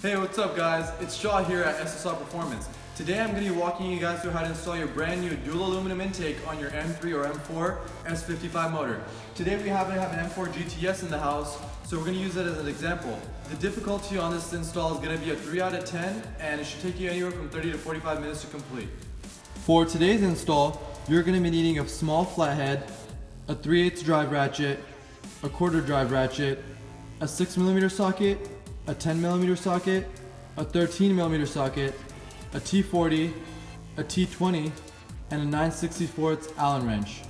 Hey, what's up guys? It's Shaw here at SSR Performance. Today I'm going to be walking you guys through how to install your brand new dual aluminum intake on your M3 or M4 S55 motor. Today we happen to have an M4 GTS in the house, so we're going to use it as an example. The difficulty on this install is going to be a 3 out of 10, and it should take you anywhere from 30 to 45 minutes to complete. For today's install, you're going to be needing a small flathead, a 3/8 drive ratchet, a 1/4 drive ratchet, a 6mm socket, a 10mm socket, a 13mm socket, a T40, a T20, and a 9/64 Allen wrench.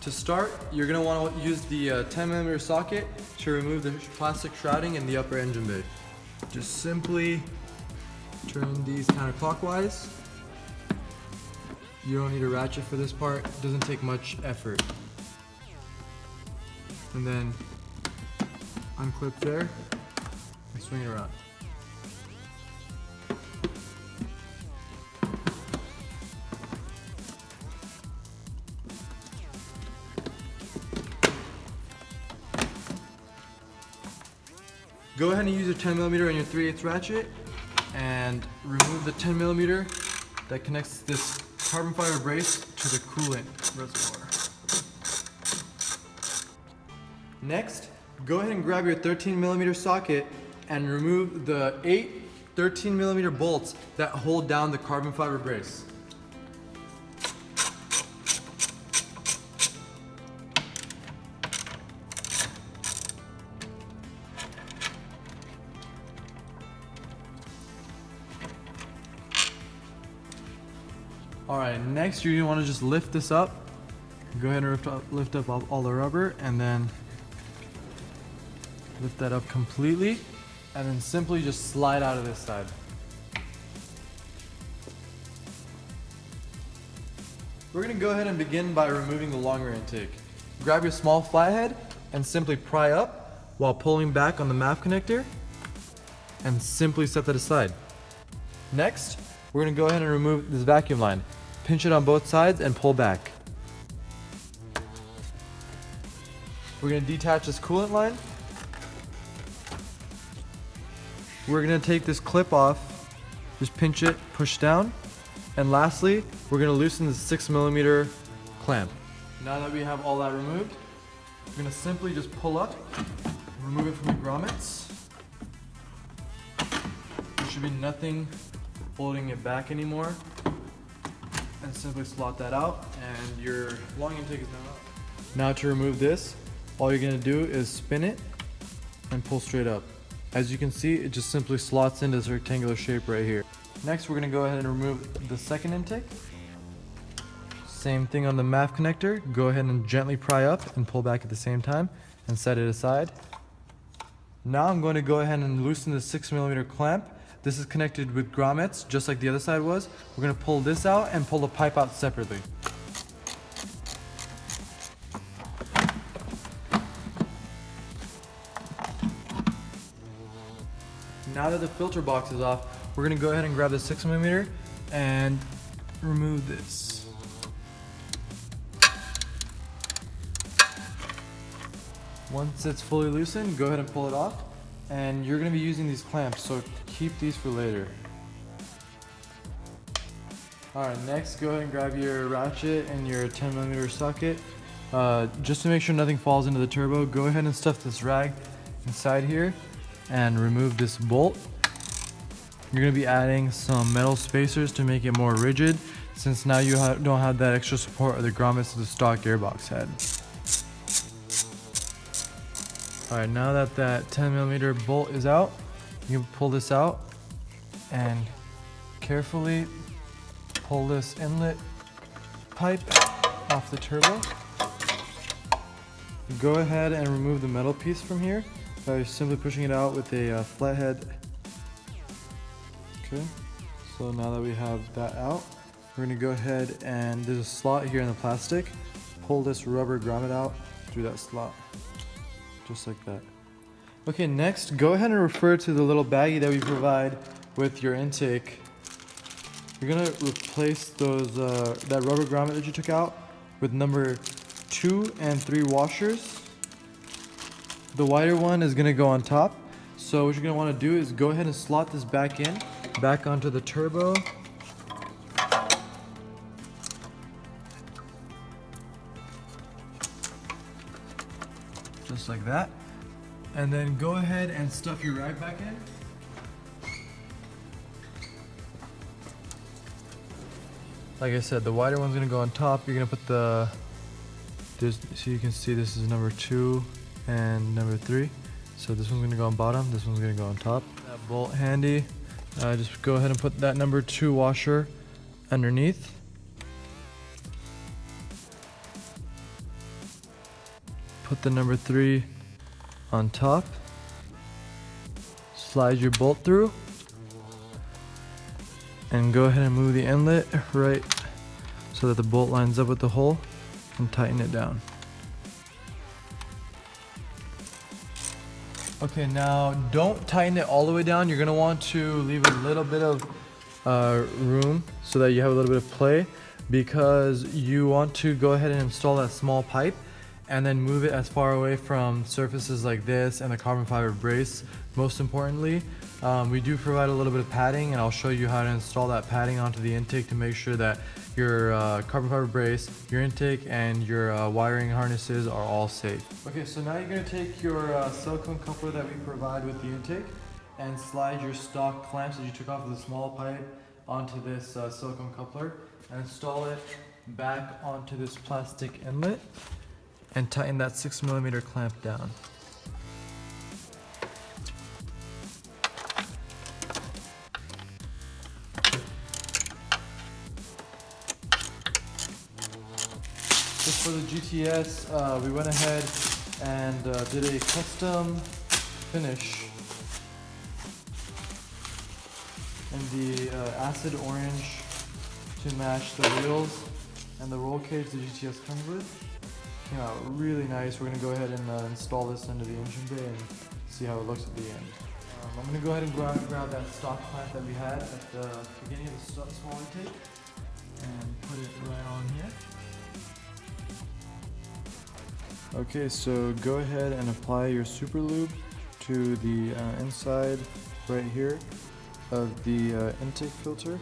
To start, you're going to want to use the 10mm socket to remove the plastic shrouding in the upper engine bay. Just simply turn these counterclockwise. You don't need a ratchet for this part, it doesn't take much effort. And then unclip there and swing it around. Go ahead and use your 10mm and your 3/8 ratchet and remove the 10mm that connects this carbon fiber brace to the coolant reservoir. Next, go ahead and grab your 13mm socket and remove the 8 13mm bolts that hold down the carbon fiber brace. Alright, next you're going to want to just lift this up. Go ahead and lift up all the rubber and then lift that up completely, and then simply just slide out of this side. We're going to go ahead and begin by removing the longer intake. Grab your small flathead and simply pry up while pulling back on the MAF connector and simply set that aside. Next, we're going to go ahead and remove this vacuum line. Pinch it on both sides and pull back. We're going to detach this coolant line. We're going to take this clip off, just pinch it, push down, and lastly, we're going to loosen the 6mm clamp. Now that we have all that removed, we're going to simply just pull up, remove it from the grommets. There should be nothing holding it back anymore, and simply slot that out, and your long intake is now out. Now to remove this, all you're going to do is spin it and pull straight up. As you can see, it just simply slots into this rectangular shape right here. Next, we're going to go ahead and remove the second intake. Same thing on the MAF connector. Go ahead and gently pry up and pull back at the same time and set it aside. Now I'm going to go ahead and loosen the 6mm clamp. This is connected with grommets, just like the other side was. We're going to pull this out and pull the pipe out separately. Now that the filter box is off, we're going to go ahead and grab the 6mm and remove this. Once it's fully loosened, go ahead and pull it off. And you're going to be using these clamps, so keep these for later. Alright, next go ahead and grab your ratchet and your 10mm socket. Just to make sure nothing falls into the turbo, go ahead and stuff this rag inside here and remove this bolt. You're going to be adding some metal spacers to make it more rigid, since now you don't have that extra support of the grommets that the stock gearbox had. Alright, now that that 10mm bolt is out, you can pull this out and carefully pull this inlet pipe off the turbo. Go ahead and remove the metal piece from here by simply pushing it out with a flathead. Okay, so now that we have that out, we're going to go ahead and there's a slot here in the plastic. Pull this rubber grommet out through that slot, just like that. Okay, next, go ahead and refer to the little baggie that we provide with your intake. You're going to replace those that rubber grommet that you took out with number 2 and 3 washers. The wider one is gonna go on top. So what you're gonna wanna do is go ahead and slot this back in, back onto the turbo. Just like that. And then go ahead and stuff your rag back in. Like I said, the wider one's gonna go on top. You're gonna put so you can see this is number 2 and number 3. So this one's gonna go on bottom, this one's gonna go on top. That bolt handy. Just go ahead and put that number 2 washer underneath. Put the number 3 on top. Slide your bolt through. And go ahead and move the inlet right so that the bolt lines up with the hole and tighten it down. Okay, now don't tighten it all the way down. You're gonna want to leave a little bit of room so that you have a little bit of play, because you want to go ahead and install that small pipe and then move it as far away from surfaces like this and the carbon fiber brace. Most importantly, we do provide a little bit of padding, and I'll show you how to install that padding onto the intake to make sure that your carbon fiber brace, your intake, and your wiring harnesses are all safe. Okay, so now you're going to take your silicone coupler that we provide with the intake and slide your stock clamps that you took off of the small pipe onto this silicone coupler and install it back onto this plastic inlet and tighten that 6mm clamp down. Just for the GTS, we went ahead and did a custom finish in the acid orange to match the wheels and the roll cage the GTS comes with. Came out really nice. We're going to go ahead and install this into the engine bay and see how it looks at the end. I'm going to go ahead and grab that stock clamp that we had at the beginning of the small intake and put it right on here. Okay, so go ahead and apply your super lube to the inside right here of the intake filter.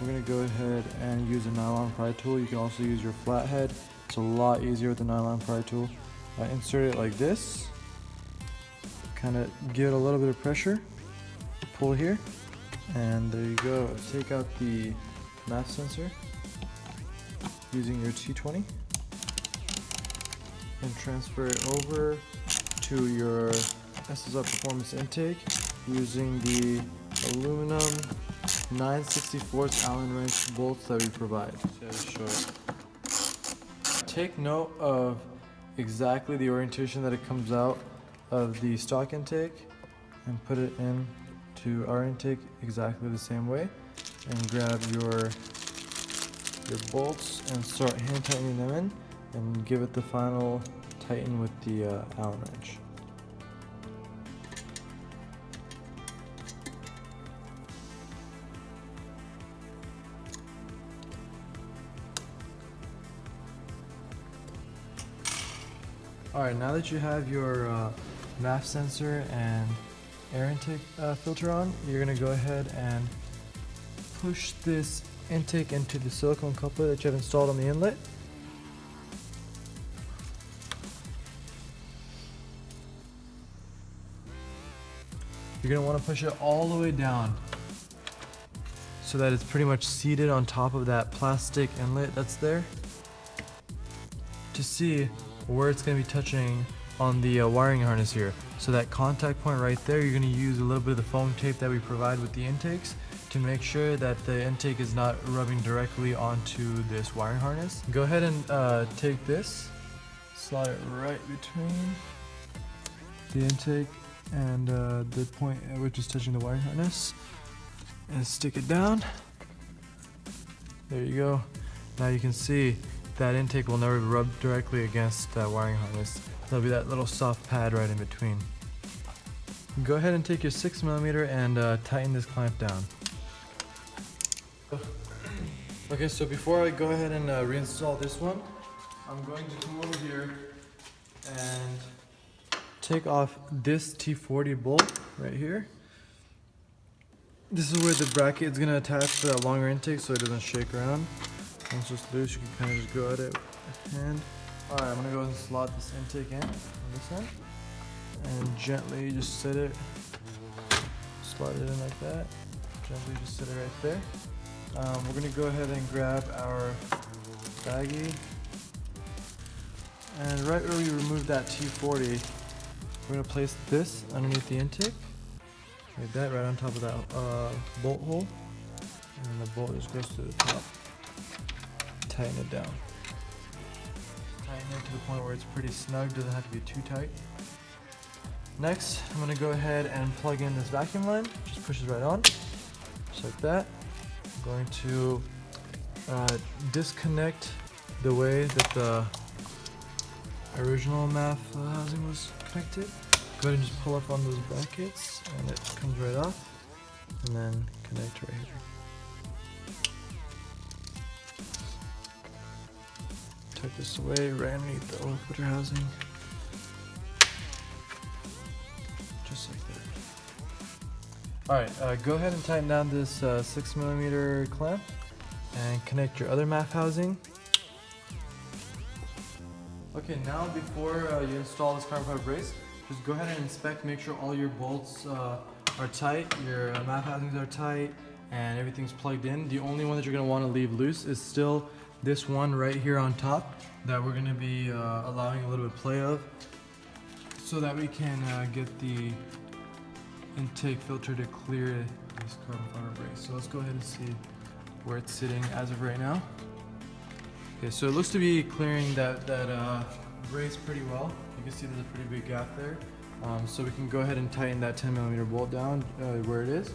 We're going to go ahead and use a nylon pry tool. You can also use your flathead. It's a lot easier with the nylon pry tool. Insert it like this. Kind of give it a little bit of pressure. Pull here. And there you go. Take out the MAF sensor using your T20. And transfer it over to your SSR Performance intake using the aluminum 9/64 Allen wrench bolts that we provide. Take note of exactly the orientation that it comes out of the stock intake and put it in to our intake exactly the same way, and grab your bolts and start hand tightening them in and give it the final tighten with the Allen wrench. Alright, now that you have your MAF sensor and air intake filter on, you're going to go ahead and push this intake into the silicone coupler that you have installed on the inlet. You're going to want to push it all the way down so that it's pretty much seated on top of that plastic inlet that's there, to see where it's going to be touching on the wiring harness here. So that contact point right there, you're going to use a little bit of the foam tape that we provide with the intakes to make sure that the intake is not rubbing directly onto this wiring harness. Go ahead and take this, slide it right between the intake and the point at which is touching the wiring harness, and stick it down. There you go. Now you can see that intake will never rub directly against that wiring harness. There'll be that little soft pad right in between. Go ahead and take your 6mm and tighten this clamp down. Okay, so before I go ahead and reinstall this one, I'm going to come over here and take off this T40 bolt right here. This is where the bracket is going to attach to that longer intake so it doesn't shake around. Once it's loose, you can kind of just go at it with hand. Alright, I'm going to go and slot this intake in on this end. And gently just set it, slide it in like that. Gently just set it right there. We're going to go ahead and grab our baggie. And right where we removed that T40, we're going to place this underneath the intake. Like that, right on top of that bolt hole. And then the bolt just goes to the top. Tighten it down. Tighten it to the point where it's pretty snug, doesn't have to be too tight. Next, I'm going to go ahead and plug in this vacuum line. Just pushes right on, just like that. I'm going to disconnect the way that the original MAF housing was connected. Go ahead and just pull up on those brackets and it comes right off, and then connect right here. Tuck this away right underneath the oil filter housing. Just like that. Alright, go ahead and tighten down this 6mm clamp and connect your other MAF housing. Okay, now before you install this carbon fiber brace, just go ahead and inspect, make sure all your bolts are tight, your MAF housings are tight, and everything's plugged in. The only one that you're going to want to leave loose is still this one right here on top that we're going to be allowing a little bit of play of, so that we can get the intake filter to clear this carbon fiber brace. So let's go ahead and see where it's sitting as of right now. Okay, so it looks to be clearing that brace pretty well. You can see there's a pretty big gap there. So we can go ahead and tighten that 10mm bolt down where it is,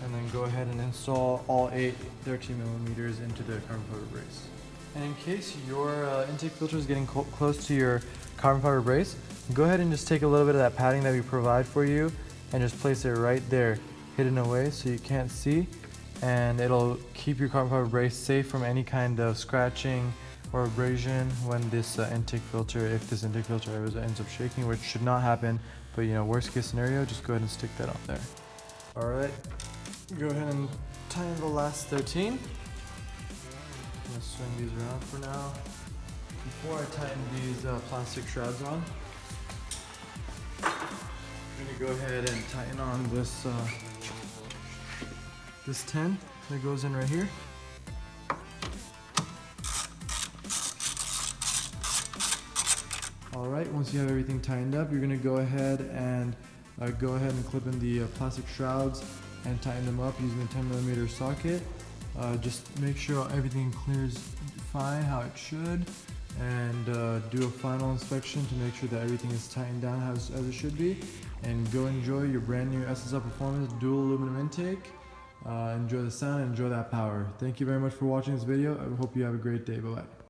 and then go ahead and install all 8 13mm into the carbon fiber brace. And in case your intake filter is getting close to your carbon fiber brace, go ahead and just take a little bit of that padding that we provide for you and just place it right there, hidden away so you can't see, and it'll keep your carbon fiber brace safe from any kind of scratching or abrasion when this intake filter, if this intake filter ends up shaking, which should not happen, but you know, worst case scenario, just go ahead and stick that on there. Alright, go ahead and tighten the last 13. I'm going to swing these around for now. Before I tighten these plastic shrouds on, I'm going to go ahead and tighten on this this 10 that goes in right here. Alright, once you have everything tightened up, you're going to go ahead and clip in the plastic shrouds and tighten them up using the 10mm socket. Just make sure everything clears fine how it should, and do a final inspection to make sure that everything is tightened down as it should be, and go enjoy your brand new SSR Performance dual aluminum intake. Enjoy the sound and enjoy that power. Thank you very much for watching this video. I hope you have a great day. Bye bye.